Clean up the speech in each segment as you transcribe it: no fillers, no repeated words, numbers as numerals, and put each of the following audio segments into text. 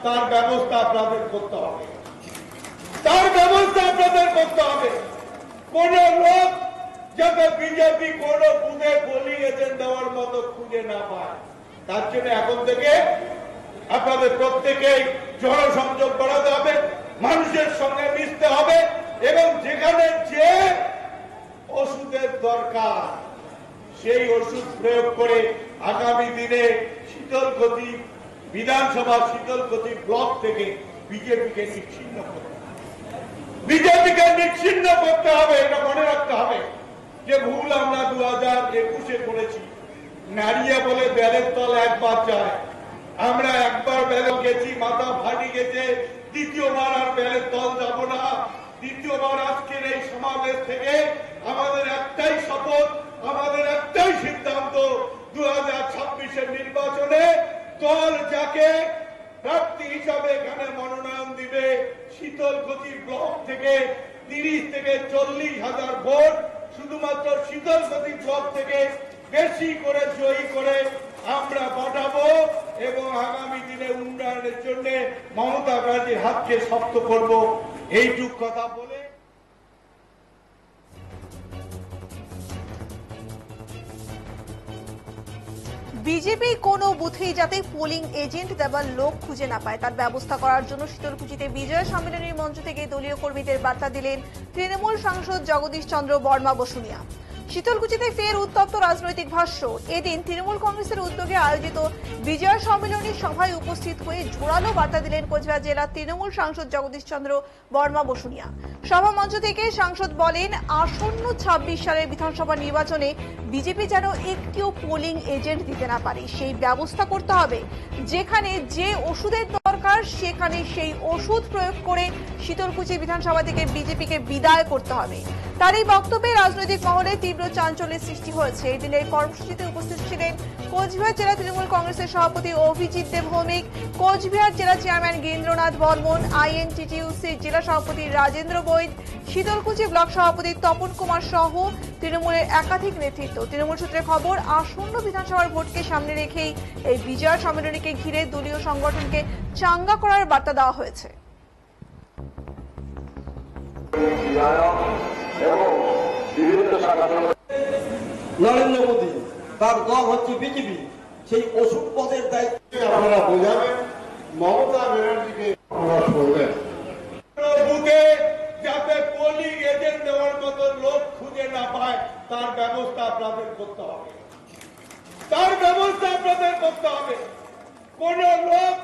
তার ব্যবস্থা আপনাদের করতে হবে, তার ব্যবস্থা আপনাদের করতে হবে। কোন লোক যাতে বিজেপি কোন বুথে পোলিং এজেন্ট দেওয়ার মতো খুঁজে না পায়, তার জন্য এখন থেকে আপনাদের প্রত্যেকেই জনসংযোগ বাড়াতে হবে, মানুষের সঙ্গে মিশতে হবে এবং যেখানে যে ওষুধের দরকার সেই ওষুধ প্রয়োগ করে আগামী দিনে শীতলকুচি বিধানসভা শীতলকুচি ব্লক থেকে বিজেপিকে নিশ্চিহ্ন করতে হবে, বিজেপিকে নিশ্চিহ্ন করতে হবে। এটা মনে রাখতে হবে যে ভুল আমরা 2021-এ করেছি। নারিয়া বলে ব্যালের তল একবার যায়, আমরা একবার ব্যালে গেছি, মাথা ফাটি গেছে, দ্বিতীয়বার আর ব্যালের তল যাব না। দ্বিতীয়বার আজকের এই সমাবেশ থেকে আমাদের একটাই শপথ, আমাদের একটাই সিদ্ধান্ত, 2026-এর নির্বাচনে দল যাকে প্রার্থী হিসাবে এখানে মনোনয়ন দিবে, শীতলকুচি ব্লক থেকে 30 থেকে 40,000 ভোট শুধুমাত্র শীতলকুচি ব্লক থেকে বেশি করে জয়ী করে আমরা পাঠাবো এবং আগামী দিনে উন্নয়নের জন্য মমতা ব্যানার্জির হাতকে শক্ত করব। এইটুক কথা বলে বিজেপি কোনো বুথেই যাতে পোলিং এজেন্ট দেওয়ার লোক খুঁজে না পায় তার ব্যবস্থা করার জন্য শীতলকুচিতে বিজয় সম্মেলনের মঞ্চ থেকে দলীয় কর্মীদের বার্তা দিলেন তৃণমূল সাংসদ জগদীশ চন্দ্র বর্মা বসুনিয়া। শীতলকুচিতে ফের উত্তপ্ত রাজনৈতিক ভাষ্য। এদিন তৃণমূল কংগ্রেসের উদ্যোগে আয়োজিত বিজয় সম্মেলনী সভায় উপস্থিত হয়ে জোরালো বার্তা দিলেন কোচবিহার জেলার তৃণমূল সাংসদ জগদীশ চন্দ্র বর্মা বসুনিয়া। সভা মঞ্চ থেকে সাংসদ বলেন, আসন্ন 26 সালের বিধানসভা নির্বাচনে বিজেপি যেন একটিও পোলিং এজেন্ট দিতে না পারে সেই ব্যবস্থা করতে হবে। যেখানে যে ওষুধের দরকার সেখানে সেই ওষুধ প্রয়োগ করে শীতলকুচি বিধানসভা থেকে বিজেপিকে বিদায় করতে হবে। তার এই বক্তব্যে রাজনৈতিক মহলে তীব্র চাঞ্চল্যের সৃষ্টি হয়েছে। এই দিনের কর্মসূচিতে উপস্থিত ছিলেন কোচবিহার জেলা তৃণমূল কংগ্রেসের সভাপতি অভিজিৎ দেবভৌমিক, কোচবিহার জেলা চেয়ারম্যান গিন্দ্রনাথ বর্মন, আইএনটিটিইউসি জেলা সভাপতি রাজেন্দ্র বৈদ, শীতলকুচি ব্লক সভাপতি তপন কুমার সহ তৃণমূলের একাধিক নেতৃত্ব। তৃণমূল সূত্রে খবর, আসন্ন বিধানসভার ভোটকে সামনে রেখেই এই বিজয় সম্মেলনীকে ঘিরে দলীয় সংগঠনকে চাঙ্গা করার বার্তা দেওয়া হয়েছে। নরেন্দ্র মোদী তার দল হচ্ছে বিজেপি, সেই ওষুধ পদের দায়িত্ব আপনারা বোঝাবেন, মমতা ব্যানার্জিকে বলবেন বুথে যাতে পোলিং এজেন্ট দেওয়ার মতো লোক খুঁজে না পায় তার ব্যবস্থা আপনাদের করতে হবে, তার ব্যবস্থা আপনাদের করতে হবে। কোন লোক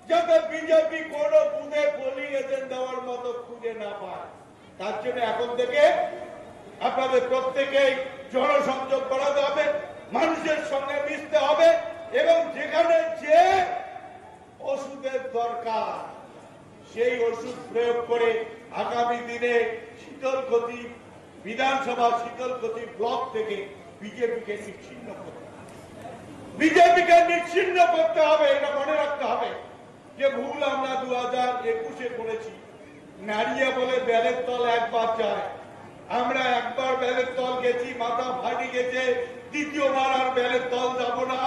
যাতে বিজেপি কোন বুথে পোলিং এজেন্ট দেওয়ার মতো খুঁজে না পায়, তার জন্য এখন থেকে আপনাদের প্রত্যেকেই জনসংযোগ বাড়াতে হবে, মানুষের সঙ্গে মিশতে হবে এবং যেখানে যে ওষুধের দরকার সেই ওষুধ প্রয়োগ করে আগামী দিনে শীতলকুচি বিধানসভা শীতলকুচি ব্লক থেকে বিজেপিকে নিশ্চিহ্ন করতে হবে, বিজেপিকে নিশ্চিহ্ন করতে হবে। এটা মনে রাখতে হবে যে ভুল আমরা 2021-এ করেছি। নারিয়া বলে ব্যালের তল একবার যায়, আমরা একবার ব্যালের তল গেছি, মাথা ফাটি গেছে, দ্বিতীয়বার আর ব্যালের তল যাব না।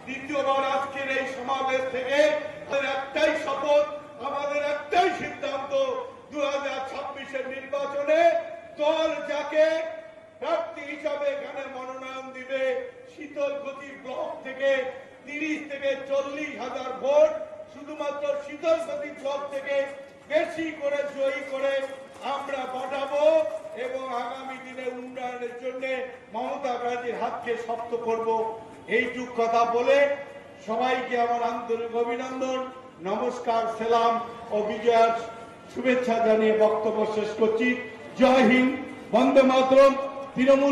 দ্বিতীয়বার আজকের এই সমাবেশ থেকে আমাদের একটাই শপথ, আমাদের একটাই সিদ্ধান্ত, 2026-এর নির্বাচনে দল যাকে প্রার্থী হিসাবে এখানে মনোনয়ন দিবে, শীতলকুচি ব্লক থেকে 30 থেকে 40,000 ভোট শুধুমাত্র শীতলকুচি ব্লক থেকে বেশি করে জয়ী করে আমরা পাঠাবো এবং আগামী দিনে উন্নয়নের জন্য মমতা ব্যানার্জির হাতকে শক্ত করব। এইটুক কথা বলে সবাইকে আমার আন্তরিক অভিনন্দন, নমস্কার, সালাম ও বিজয়ার শুভেচ্ছা জানিয়ে বক্তব্য শেষ করছি। জয় হিন্দ, বন্দে মাতরম। তৃণমূল